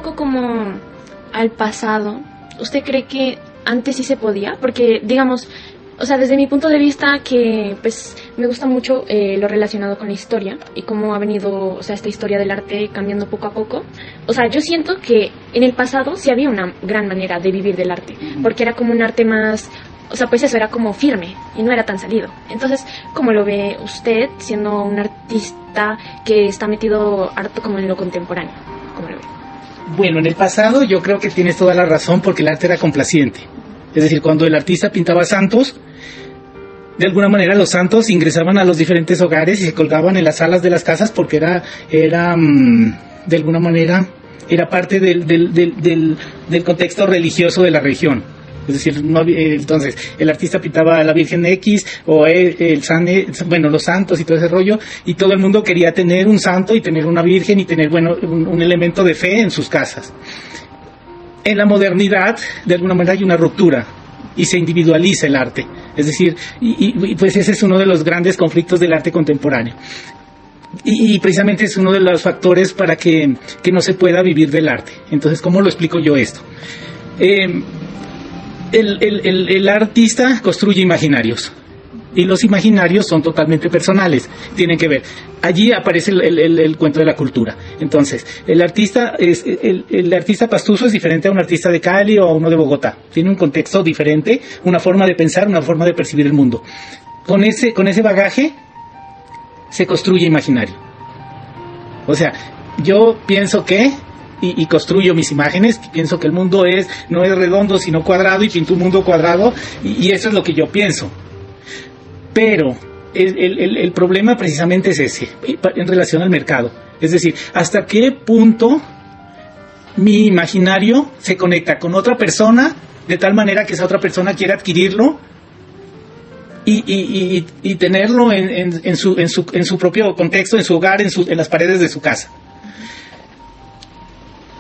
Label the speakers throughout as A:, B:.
A: poco como al pasado, ¿usted cree que antes sí se podía? Porque, digamos, o sea, desde mi punto de vista, que pues me gusta mucho lo relacionado con la historia y cómo ha venido, o sea, esta historia del arte cambiando poco a poco. O sea, yo siento que en el pasado sí había una gran manera de vivir del arte, porque era como un arte más, o sea, pues eso era como firme y no era tan salido. Entonces, ¿cómo lo ve usted siendo un artista que está metido harto como en lo contemporáneo? ¿Cómo lo ve?
B: Bueno, en el pasado yo creo que tienes toda la razón, porque el arte era complaciente. Es decir, cuando el artista pintaba santos, de alguna manera los santos ingresaban a los diferentes hogares y se colgaban en las salas de las casas, porque era de alguna manera, era parte del contexto religioso de la región. Es decir, no había, entonces el artista pintaba a la Virgen X o los santos y todo ese rollo, y todo el mundo quería tener un santo y tener una virgen y tener, un elemento de fe en sus casas. En la modernidad, de alguna manera, hay una ruptura y se individualiza el arte. Es decir, pues ese es uno de los grandes conflictos del arte contemporáneo. Y precisamente es uno de los factores para que no se pueda vivir del arte. Entonces, ¿cómo lo explico yo esto? El artista construye imaginarios, y los imaginarios son totalmente personales, tienen que ver. Allí aparece el cuento de la cultura. Entonces, el artista pastuso es diferente a un artista de Cali o a uno de Bogotá. Tiene un contexto diferente, una forma de pensar, una forma de percibir el mundo. Con ese bagaje se construye imaginario. O sea, yo pienso que y construyo mis imágenes, pienso que el mundo no es redondo sino cuadrado, y pinto un mundo cuadrado, y eso es lo que yo pienso. Pero el problema precisamente es ese, en relación al mercado. Es decir, ¿hasta qué punto mi imaginario se conecta con otra persona de tal manera que esa otra persona quiera adquirirlo y tenerlo en su propio contexto, en su hogar, en las paredes de su casa?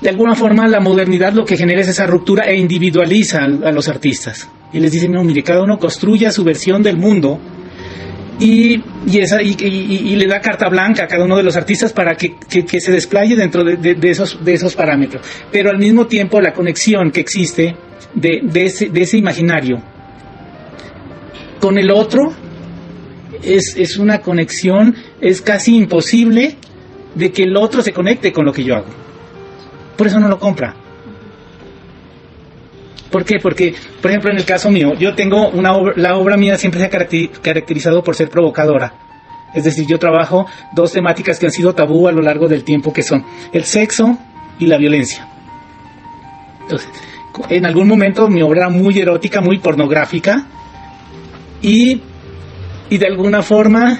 B: De alguna forma, la modernidad lo que genera es esa ruptura e individualiza a los artistas. Y les dice, no, mire, cada uno construya su versión del mundo y le da carta blanca a cada uno de los artistas para que se desplaye dentro de esos parámetros. Pero al mismo tiempo, la conexión que existe de ese imaginario con el otro es una conexión, es casi imposible de que el otro se conecte con lo que yo hago. Por eso no lo compra. ¿Por qué? Porque, por ejemplo, en el caso mío, yo tengo la obra mía siempre se ha caracterizado por ser provocadora. Es decir, yo trabajo dos temáticas que han sido tabú a lo largo del tiempo, que son el sexo y la violencia. Entonces, en algún momento mi obra era muy erótica, muy pornográfica, y de alguna forma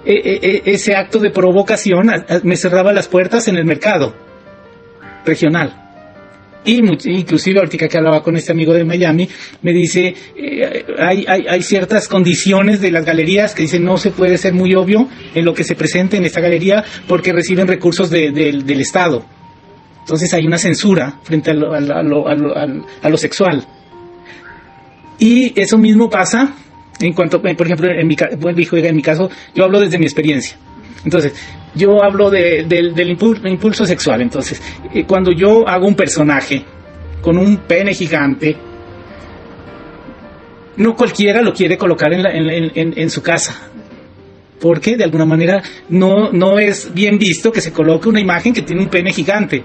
B: ese acto de provocación me cerraba las puertas en el mercado regional. Y inclusive ahorita que hablaba con este amigo de Miami, me dice, hay ciertas condiciones de las galerías que dicen no se puede ser muy obvio en lo que se presente en esta galería porque reciben recursos del Estado. Entonces hay una censura frente a lo sexual. Y eso mismo pasa en cuanto, por ejemplo, en mi caso, yo hablo desde mi experiencia. Entonces, yo hablo del impulso sexual. Entonces, cuando yo hago un personaje con un pene gigante, no cualquiera lo quiere colocar en su casa, porque de alguna manera no es bien visto que se coloque una imagen que tiene un pene gigante,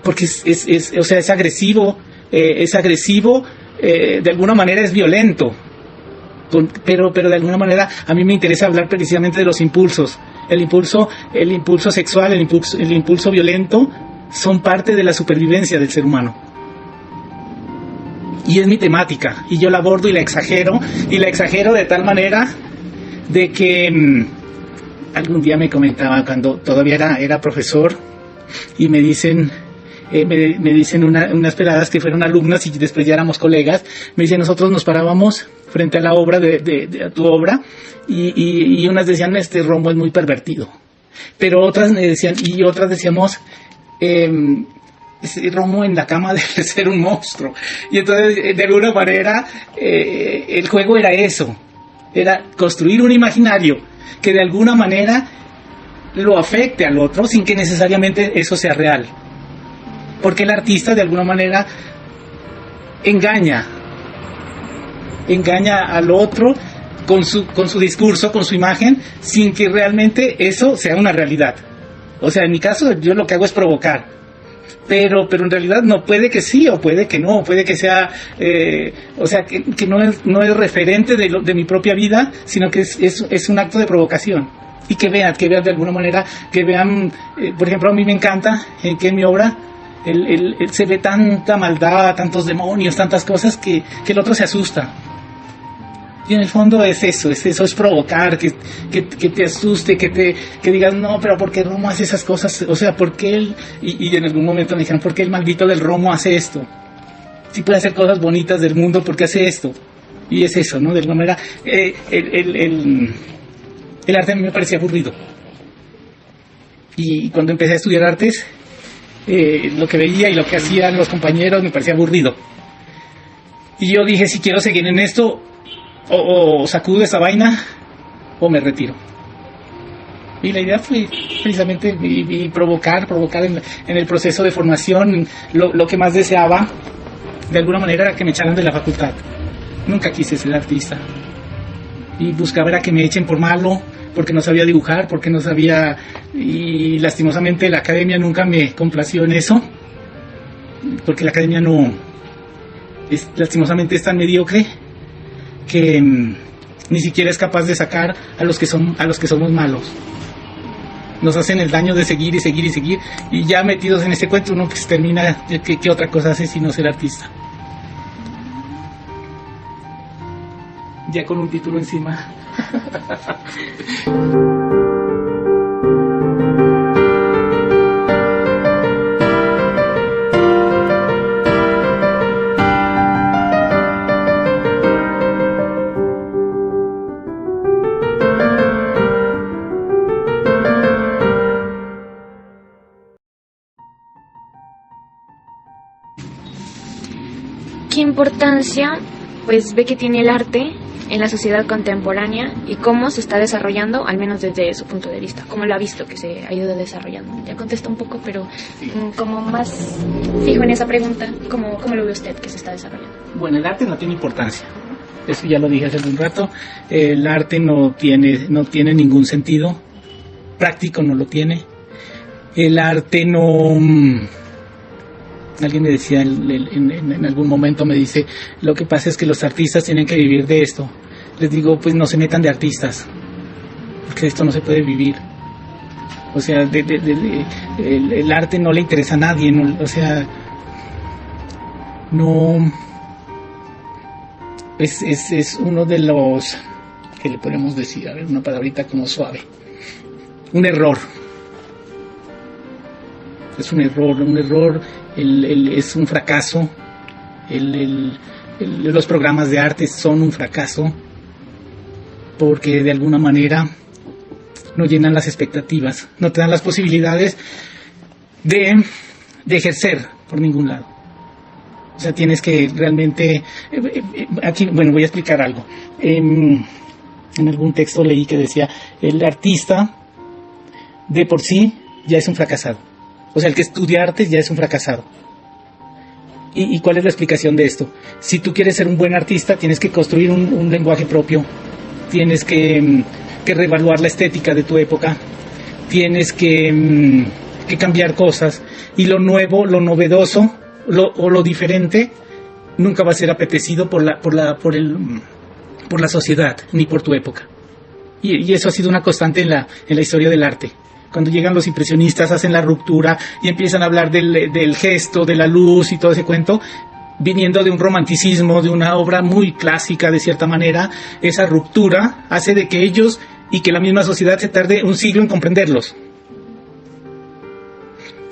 B: porque es agresivo, de alguna manera es violento. Pero de alguna manera a mí me interesa hablar precisamente de los impulsos. El impulso sexual, el impulso violento son parte de la supervivencia del ser humano. Y es mi temática, y yo la abordo y la exagero de tal manera de que algún día me comentaba, cuando todavía era profesor, y me dicen unas peladas que fueron alumnas y después ya éramos colegas, me dicen, nosotros nos parábamos frente a la obra de tu obra y unas decían, Romo es muy pervertido, pero otras me decían, y otras decíamos, Romo en la cama debe ser un monstruo. Y entonces, de alguna manera, el juego era eso, era construir un imaginario que de alguna manera lo afecte al otro sin que necesariamente eso sea real. Porque el artista de alguna manera engaña al otro con su discurso, con su imagen, sin que realmente eso sea una realidad. O sea, en mi caso yo lo que hago es provocar, pero en realidad no, puede que sí o puede que no, puede que sea, o sea, que no es referente de mi propia vida, sino que es un acto de provocación. Y que vean de alguna manera, que vean, por ejemplo, a mí me encanta que en mi obra se ve tanta maldad, tantos demonios, tantas cosas que el otro se asusta. Y en el fondo es eso, es provocar, que te asuste, que digas, no, pero ¿por qué Romo hace esas cosas? O sea, ¿por qué él? Y en algún momento me dijeron, ¿por qué el maldito del Romo hace esto? Si puede hacer cosas bonitas del mundo, ¿por qué hace esto? Y es eso, ¿no? De alguna manera, el arte a mí me parecía aburrido. Y cuando empecé a estudiar artes, lo que veía y lo que hacían los compañeros me parecía aburrido. Y yo dije, si quiero seguir en esto, o sacudo esa vaina o me retiro. Y la idea fue precisamente provocar en el proceso de formación. Lo que más deseaba de alguna manera era que me echaran de la facultad. Nunca quise ser artista y buscaba era que me echen por malo, porque no sabía dibujar, porque no sabía, y lastimosamente la academia nunca me complació en eso, porque la academia lastimosamente es tan mediocre que ni siquiera es capaz de sacar a los que somos malos. Nos hacen el daño de seguir y seguir y seguir, y ya metidos en este cuento uno pues termina, ¿qué otra cosa hace sino ser artista? Ya con un título encima.
A: ¿Qué importancia pues ve que tiene el arte en la sociedad contemporánea y cómo se está desarrollando, al menos desde su punto de vista? ¿Cómo lo ha visto que se ha ido desarrollando? Ya contesta un poco, pero como más fijo en esa pregunta, ¿cómo lo ve usted que se está desarrollando?
B: Bueno, el arte no tiene importancia. Eso ya lo dije hace un rato. El arte no tiene ningún sentido práctico, no lo tiene. El arte no... Alguien me decía en algún momento, me dice, lo que pasa es que los artistas tienen que vivir de esto. Les digo, pues no se metan de artistas, porque de esto no se puede vivir. O sea, el arte no le interesa a nadie, no, o sea, no... Es uno de los, ¿qué le podemos decir? A ver, una palabrita como suave. Un error. Es un error, es un fracaso. Los programas de arte son un fracaso porque de alguna manera no llenan las expectativas, no te dan las posibilidades de ejercer por ningún lado. O sea, tienes que realmente... Aquí, bueno, voy a explicar algo. En algún texto leí que decía, el artista de por sí ya es un fracasado. O sea, el que estudia artes ya es un fracasado. ¿Y cuál es la explicación de esto? Si tú quieres ser un buen artista, tienes que construir un lenguaje propio, tienes que reevaluar la estética de tu época, tienes que cambiar cosas, y lo nuevo, lo novedoso, lo diferente, nunca va a ser apetecido por la sociedad, ni por tu época. Y eso ha sido una constante en la historia del arte. Cuando llegan los impresionistas, hacen la ruptura y empiezan a hablar del gesto, de la luz y todo ese cuento, viniendo de un romanticismo, de una obra muy clásica de cierta manera. Esa ruptura hace de que ellos y que la misma sociedad se tarde un siglo en comprenderlos.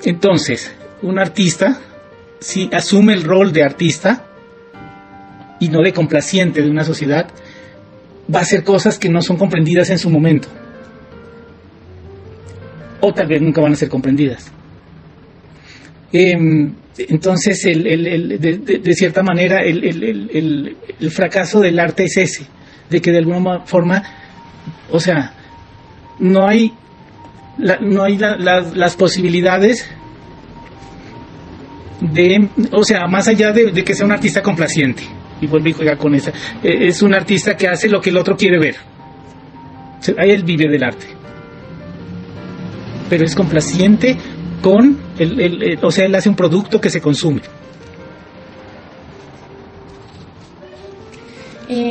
B: Entonces, un artista, si asume el rol de artista y no de complaciente de una sociedad, va a hacer cosas que no son comprendidas en su momento. O tal vez nunca van a ser comprendidas. Entonces, de cierta manera, el fracaso del arte es ese, de que de alguna forma, o sea, no hay no hay las posibilidades de, o sea, más allá de que sea un artista complaciente, y vuelve y juega con esa, es un artista que hace lo que el otro quiere ver. Ahí él vive del arte, pero es complaciente con o sea, él hace un producto que se consume.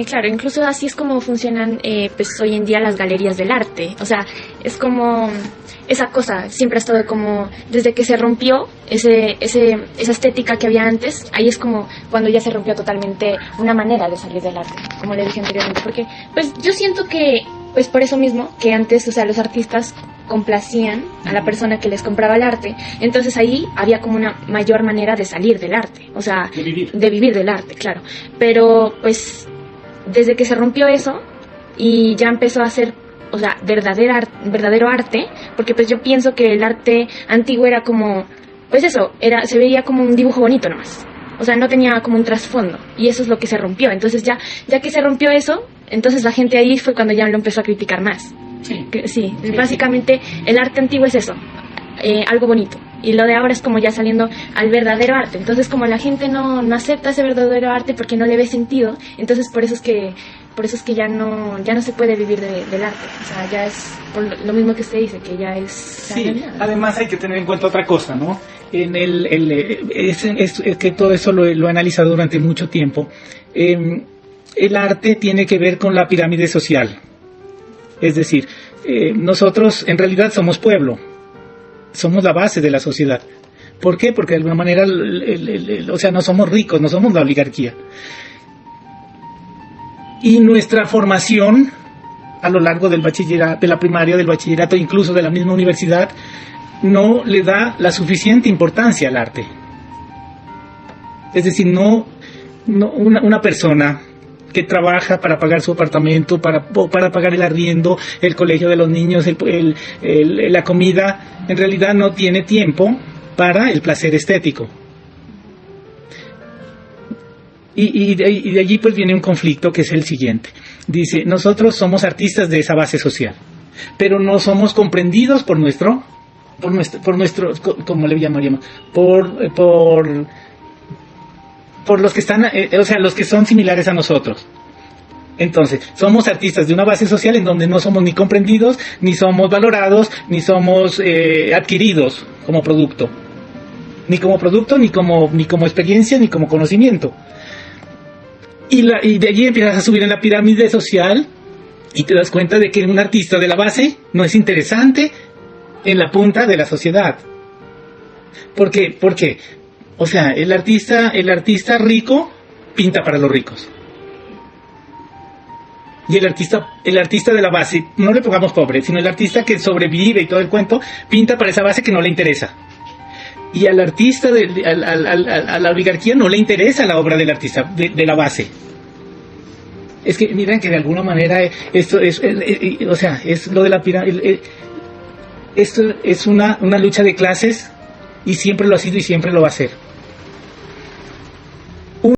A: Claro, incluso así es como funcionan pues hoy en día las galerías del arte. O sea, es como esa cosa, siempre ha estado como, desde que se rompió esa estética que había antes, ahí es como cuando ya se rompió totalmente una manera de salir del arte, como le dije anteriormente. Porque pues yo siento que, pues por eso mismo, que antes, o sea, los artistas complacían a la persona que les compraba el arte, entonces ahí había como una mayor manera de salir del arte, o sea, de vivir del arte, claro. Pero pues desde que se rompió eso y ya empezó a ser, o sea, verdadero arte, porque pues yo pienso que el arte antiguo era como, pues eso, se veía como un dibujo bonito nomás, o sea, no tenía como un trasfondo, y eso es lo que se rompió. Entonces ya que se rompió eso, entonces la gente ahí fue cuando ya lo empezó a criticar más. Sí, básicamente el arte antiguo es eso, algo bonito, y lo de ahora es como ya saliendo al verdadero arte. Entonces como la gente no acepta ese verdadero arte porque no le ve sentido, entonces por eso es que ya no se puede vivir del arte. O sea, ya es por lo mismo que usted dice, que ya es...
B: Sí, además hay que tener en cuenta otra cosa, ¿no? Es que todo eso lo he analizado durante mucho tiempo. El arte tiene que ver con la pirámide social. Es decir, nosotros en realidad somos pueblo, somos la base de la sociedad. ¿Por qué? Porque de alguna manera, o sea, no somos ricos, no somos la oligarquía. Y nuestra formación a lo largo del bachillerato, de la primaria, del bachillerato, incluso de la misma universidad, no le da la suficiente importancia al arte. Es decir, no una persona que trabaja para pagar su apartamento, para pagar el arriendo, el colegio de los niños, la comida, en realidad no tiene tiempo para el placer estético. Y de allí pues viene un conflicto que es el siguiente. Dice, nosotros somos artistas de esa base social, pero no somos comprendidos por nuestro, ¿cómo le llamaríamos? Por los que están, o sea, los que son similares a nosotros. Entonces, somos artistas de una base social en donde no somos ni comprendidos, ni somos valorados, ni somos adquiridos como producto. Ni como producto, ni como experiencia, ni como conocimiento. Y de allí empiezas a subir en la pirámide social y te das cuenta de que un artista de la base no es interesante en la punta de la sociedad. ¿Por qué? Porque, o sea, el artista rico pinta para los ricos. Y el artista de la base, no le pongamos pobre, sino el artista que sobrevive y todo el cuento, pinta para esa base que no le interesa. Y al artista, a la oligarquía no le interesa la obra del artista, de la base. Es que miren que de alguna manera esto es, o sea, es lo de la pirámide. Esto es una lucha de clases y siempre lo ha sido y siempre lo va a ser.